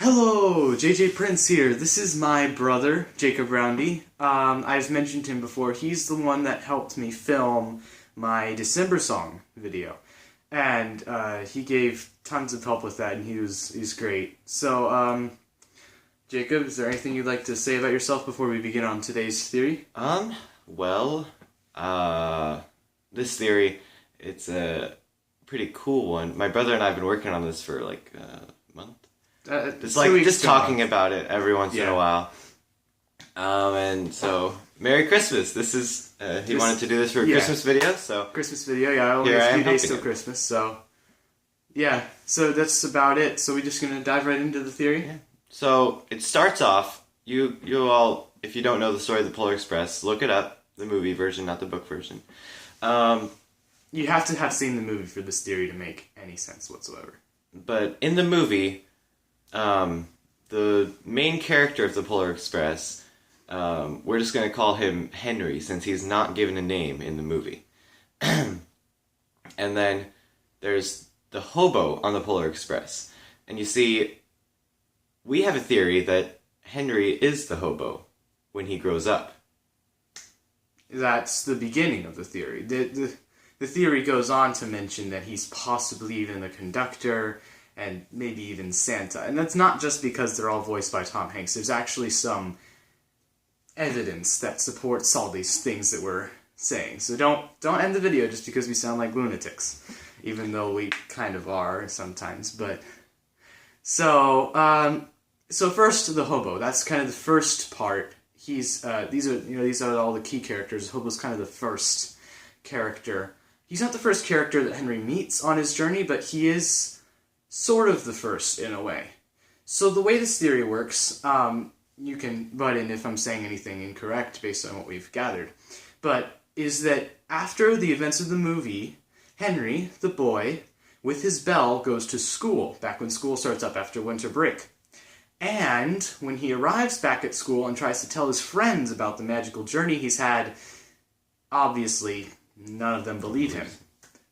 Hello, JJ Prince here. This is my brother, Jacob Roundy. I've mentioned him before. He's the one that helped me film my December song video. And he gave tons of help with that, and he's great. So, Jacob, is there anything you'd like to say about yourself before we begin on today's theory? Well, this theory, it's a pretty cool one. My brother and I have been working on this for like a month. It's like just talking about it every once in a while. And so, Merry Christmas. This is, he wanted to do this for a Christmas video, so. Christmas video, yeah. Only a few days till Christmas, so. Yeah, so that's about it. So we're just going to dive right into the theory? Yeah. So, it starts off, you all, if you don't know the story of the Polar Express, look it up, the movie version, not the book version. You have to have seen the movie for this theory to make any sense whatsoever. But in the movie, the main character of the Polar Express, we're just going to call him Henry since he's not given a name in the movie. And then there's the Hobo on the Polar Express. And you see, we have a theory that Henry is the Hobo when he grows up. That's the beginning of the theory. The theory goes on to mention that he's possibly even the Conductor and maybe even Santa. And that's not just because they're all voiced by Tom Hanks. There's actually some evidence that supports all these things that we're saying. So don't end the video just because we sound like lunatics, even though we kind of are sometimes. But so first the Hobo. That's kind of the first part. These are all the key characters. Hobo's kind of the first character. He's not the first character that Henry meets on his journey, but he is sort of the first in a way. So the way this theory works, you can butt in if I'm saying anything incorrect based on what we've gathered, but is that after the events of the movie, Henry, the boy, with his bell, goes to school, back when school starts up after winter break. And when he arrives back at school and tries to tell his friends about the magical journey he's had, obviously none of them believe him.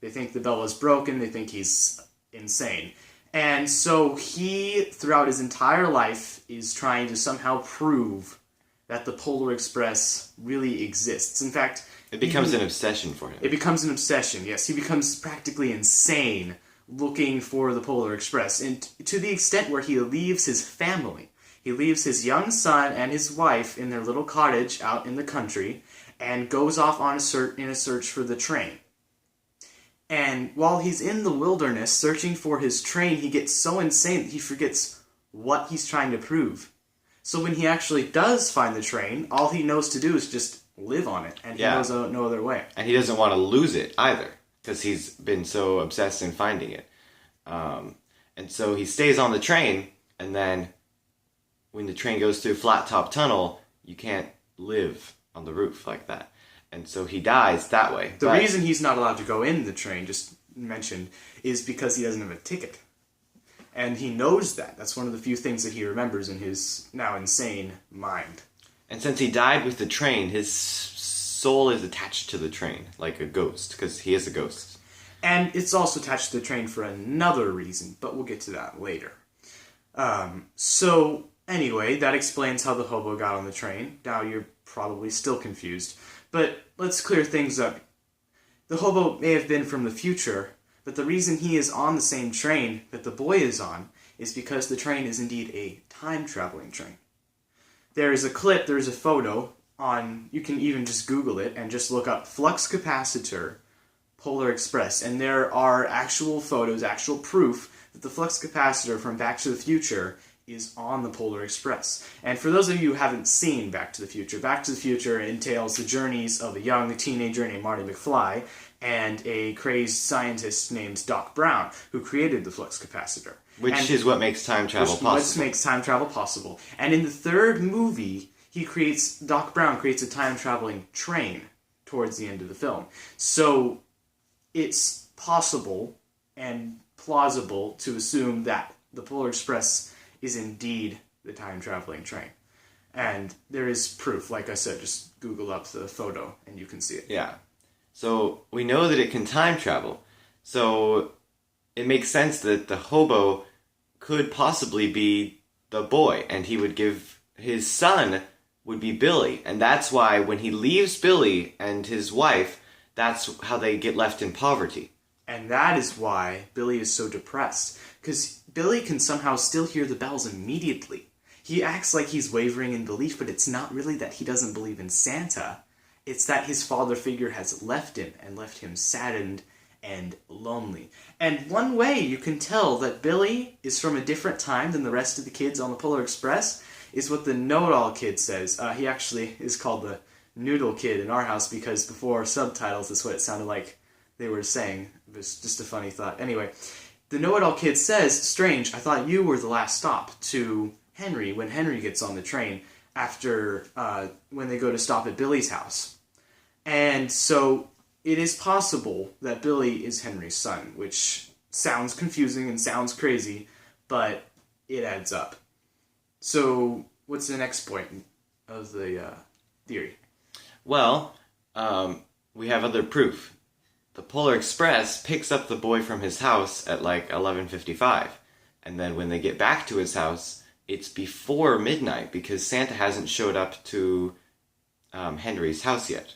They think the bell is broken, they think he's insane. And so he, throughout his entire life, is trying to somehow prove that the Polar Express really exists. In fact, it becomes an obsession for him. It becomes an obsession, yes. He becomes practically insane looking for the Polar Express, and to the extent where he leaves his family. He leaves his young son and his wife in their little cottage out in the country and goes off on in a search for the train. And while he's in the wilderness searching for his train, he gets so insane that he forgets what he's trying to prove. So when he actually does find the train, all he knows to do is just live on it, and he knows no other way. And he doesn't want to lose it either, because he's been so obsessed in finding it. And so he stays on the train, and then when the train goes through a flat-top tunnel, you can't live on the roof like that. And so he dies that way. The reason he's not allowed to go in the train, just mentioned, is because he doesn't have a ticket. And he knows that. That's one of the few things that he remembers in his now insane mind. And since he died with the train, his soul is attached to the train, like a ghost, because he is a ghost. And it's also attached to the train for another reason, but we'll get to that later. So, anyway, that explains how the Hobo got on the train. Now you're probably still confused. But let's clear things up. The Hobo may have been from the future, but the reason he is on the same train that the boy is on is because the train is indeed a time-traveling train. There is a clip, there is a photo on, you can even just Google it and just look up flux capacitor Polar Express, and there are actual photos, actual proof that the flux capacitor from Back to the Future is on the Polar Express. And for those of you who haven't seen Back to the Future entails the journeys of a young teenager named Marty McFly and a crazed scientist named Doc Brown, who created the flux capacitor. Which is what makes time travel possible. Which makes time travel possible. And in the third movie, Doc Brown creates a time-traveling train towards the end of the film. So it's possible and plausible to assume that the Polar Express is indeed the time-traveling train. And there is proof. Like I said, just Google up the photo and you can see it. Yeah. So we know that it can time travel. So it makes sense that the Hobo could possibly be the boy, and he would give his son would be Billy, and that's why when he leaves Billy and his wife, that's how they get left in poverty. And that is why Billy is so depressed, because Billy can somehow still hear the bells immediately. He acts like he's wavering in belief, but it's not really that he doesn't believe in Santa. It's that his father figure has left him, and left him saddened and lonely. And one way you can tell that Billy is from a different time than the rest of the kids on the Polar Express is what the know-it-all kid says. He actually is called the Noodle Kid in our house because before subtitles, that's what it sounded like they were saying. It was just a funny thought. Anyway, the know-it-all kid says, "Strange, I thought you were the last stop," to Henry when Henry gets on the train after when they go to stop at Billy's house. And so it is possible that Billy is Henry's son, which sounds confusing and sounds crazy, but it adds up. So what's the next point of the theory? Well, we have other proof. The Polar Express picks up the boy from his house at like 11:55, and then when they get back to his house, it's before midnight because Santa hasn't showed up to Henry's house yet.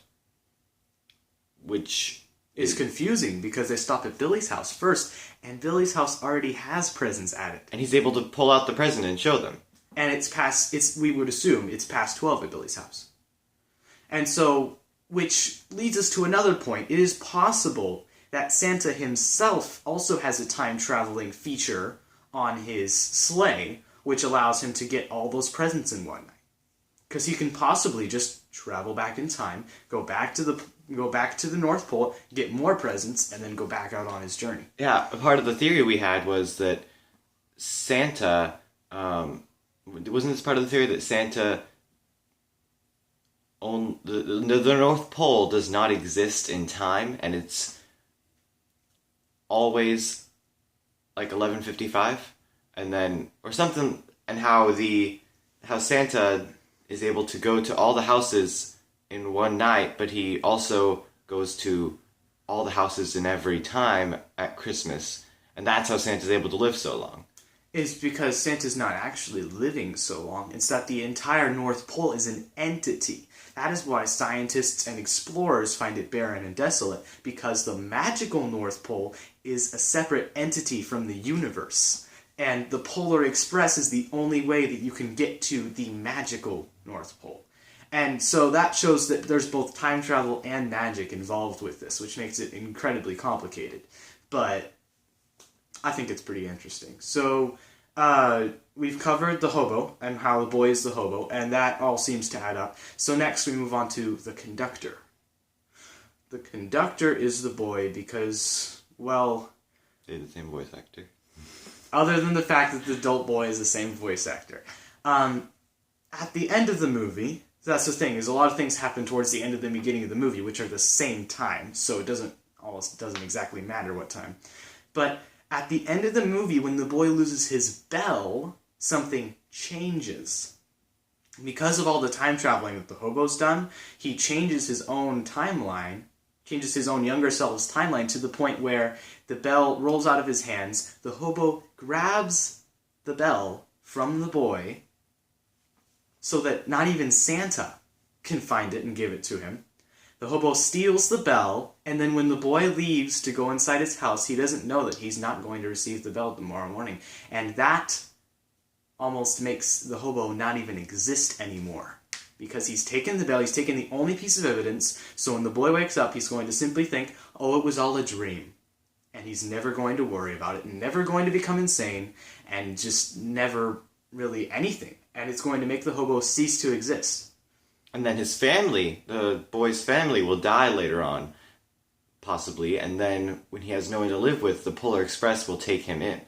Which is confusing because they stop at Billy's house first, and Billy's house already has presents at it. And he's able to pull out the present and show them. And we would assume it's past 12 at Billy's house. And so, which leads us to another point. It is possible that Santa himself also has a time-traveling feature on his sleigh, which allows him to get all those presents in one night. Because he can possibly just travel back in time, go back to the North Pole, get more presents, and then go back out on his journey. Yeah, a part of the theory we had was that Santa, wasn't this part of the theory that Santa, the North Pole does not exist in time, and it's always like 11:55, and then, or something, and how Santa is able to go to all the houses in one night, but he also goes to all the houses in every time at Christmas. And that's how Santa's able to live so long. It's because Santa's not actually living so long. It's that the entire North Pole is an entity. That is why scientists and explorers find it barren and desolate, because the magical North Pole is a separate entity from the universe. And the Polar Express is the only way that you can get to the magical North Pole. And so that shows that there's both time travel and magic involved with this, which makes it incredibly complicated. But I think it's pretty interesting. So we've covered the hobo and how the boy is the hobo, and that all seems to add up. So next we move on to the conductor. The conductor is the boy because, well... They're the same voice actor. Other than the fact that the adult boy is the same voice actor. At the end of the movie, that's the thing, is a lot of things happen towards the end of the beginning of the movie, which are the same time, so it doesn't exactly matter what time. But at the end of the movie, when the boy loses his bell, something changes. Because of all the time traveling that the hobo's done, he changes his own timeline, changes his own younger self's timeline to the point where the bell rolls out of his hands, the hobo grabs the bell from the boy so that not even Santa can find it and give it to him. The hobo steals the bell, and then when the boy leaves to go inside his house, he doesn't know that he's not going to receive the bell tomorrow morning. And that almost makes the hobo not even exist anymore. Because he's taken the bell, he's taken the only piece of evidence, so when the boy wakes up, he's going to simply think, oh, it was all a dream. And he's never going to worry about it, never going to become insane, and just never really anything. And it's going to make the hobo cease to exist. And then his family, the boy's family, will die later on, possibly, and then when he has no one to live with, the Polar Express will take him in.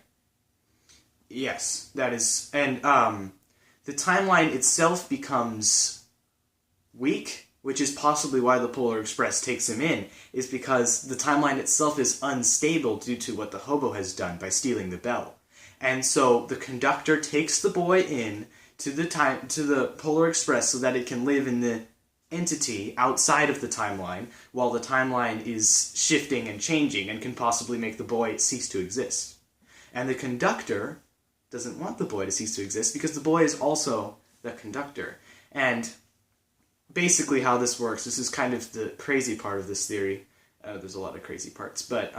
Yes, that is... And the timeline itself becomes weak, which is possibly why the Polar Express takes him in, is because the timeline itself is unstable due to what the hobo has done by stealing the bell. And so the conductor takes the boy in to the Polar Express so that it can live in the entity outside of the timeline, while the timeline is shifting and changing and can possibly make the boy cease to exist. And the conductor doesn't want the boy to cease to exist because the boy is also the conductor. And basically how this works, this is kind of the crazy part of this theory. There's a lot of crazy parts, but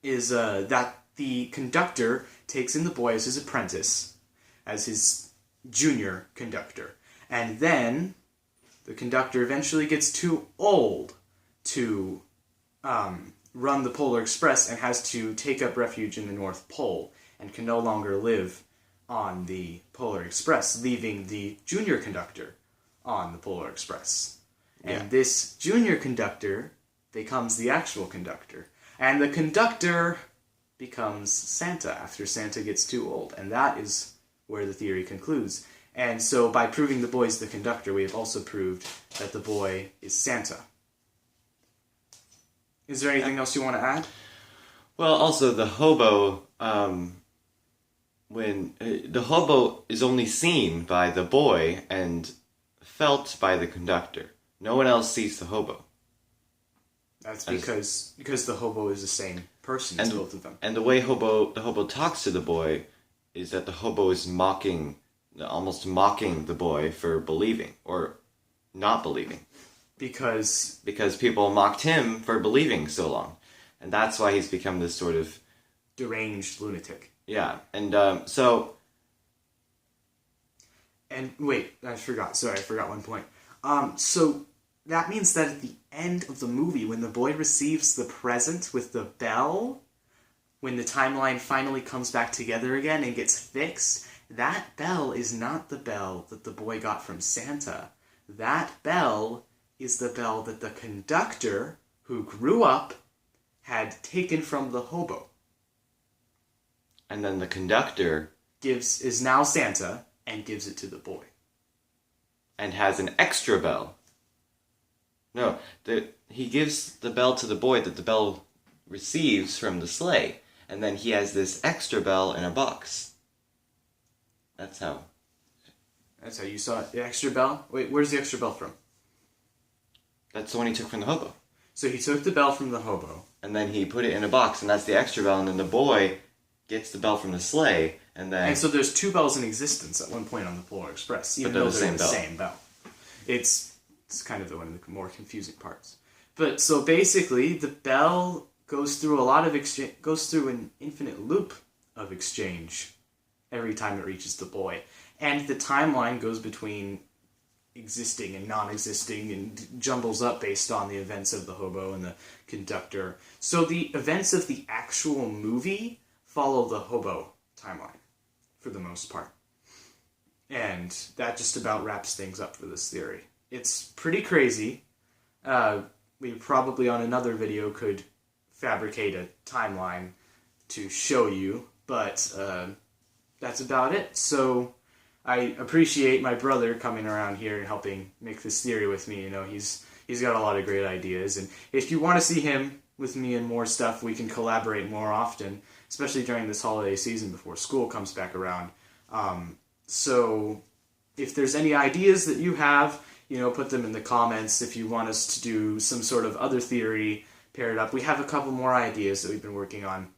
is that the conductor takes in the boy as his apprentice, as his junior conductor. And then the conductor eventually gets too old to run the Polar Express and has to take up refuge in the North Pole and can no longer live on the Polar Express, leaving the junior conductor on the Polar Express. And this junior conductor becomes the actual conductor. And the conductor becomes Santa after Santa gets too old. And that is where the theory concludes. And so by proving the boy's the conductor, we have also proved that the boy is Santa. Is there anything else you want to add? Well, also the hobo, when the hobo is only seen by the boy and felt by the conductor. No one else sees the hobo. That's because the hobo is the same person as both of them. And the way the hobo talks to the boy is that the hobo is almost mocking the boy for believing or not believing. Because people mocked him for believing so long. And that's why he's become this sort of deranged lunatic. Yeah, and And wait, I forgot. Sorry, I forgot one point. So that means that at the end of the movie, when the boy receives the present with the bell, when the timeline finally comes back together again and gets fixed, that bell is not the bell that the boy got from Santa. That bell is the bell that the conductor, who grew up, had taken from the hobo. And then the conductor is now Santa and gives it to the boy. And has an extra bell. No, he gives the bell to the boy that the bell receives from the sleigh. And then he has this extra bell in a box. That's how you saw it. The extra bell? Wait, where's the extra bell from? That's the one he took from the hobo. So he took the bell from the hobo. And then he put it in a box, and that's the extra bell. And then the boy gets the bell from the sleigh, and then... And so there's two bells in existence at one point on the Polar Express, even though they're the same bell. It's kind of one of the more confusing parts. But so basically, the bell goes through goes through an infinite loop of exchange every time it reaches the boy. And the timeline goes between existing and non-existing and jumbles up based on the events of the hobo and the conductor. So the events of the actual movie follow the hobo timeline for the most part. And that just about wraps things up for this theory. It's pretty crazy. We probably on another video could fabricate a timeline to show you, but that's about it. So I appreciate my brother coming around here and helping make this theory with me. You know, he's got a lot of great ideas, and if you want to see him with me and more stuff, we can collaborate more often, especially during this holiday season before school comes back around. So if there's any ideas that you have, you know, put them in the comments. If you want us to do some sort of other theory paired up, we have a couple more ideas that we've been working on.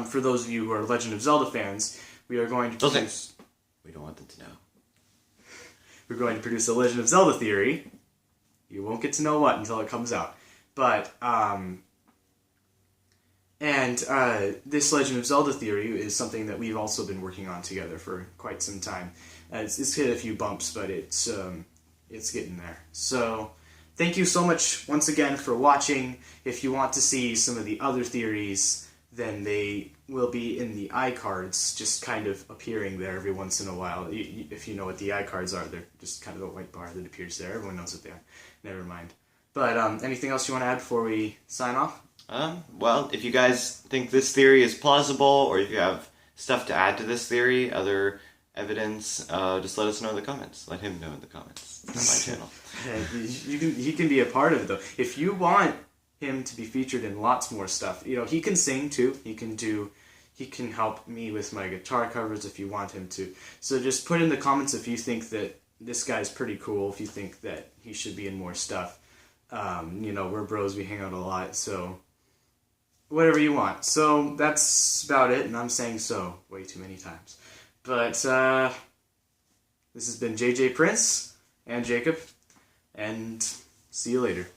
For those of you who are Legend of Zelda fans, we are going to produce... We don't want them to know. We're going to produce a Legend of Zelda theory. You won't get to know what until it comes out. But, this Legend of Zelda theory is something that we've also been working on together for quite some time. It's hit a few bumps, but it's getting there. So, thank you so much once again for watching. If you want to see some of the other theories, then they will be in the iCards, just kind of appearing there every once in a while. If you know what the iCards are, they're just kind of a white bar that appears there. Everyone knows what they are. Never mind. But anything else you want to add before we sign off? Well, if you guys think this theory is plausible, or if you have stuff to add to this theory, other evidence, just let us know in the comments. Let him know in the comments. It's not my channel. He can be a part of it, though. If you want him to be featured in lots more stuff, you know, he can sing too. He can help me with my guitar covers if you want him to. So just put in the comments if you think that this guy's pretty cool, if you think that he should be in more stuff. You know, we're bros, we hang out a lot, so whatever you want. So that's about it, and I'm saying so way too many times. But this has been JJ Prince and Jacob, and see you later.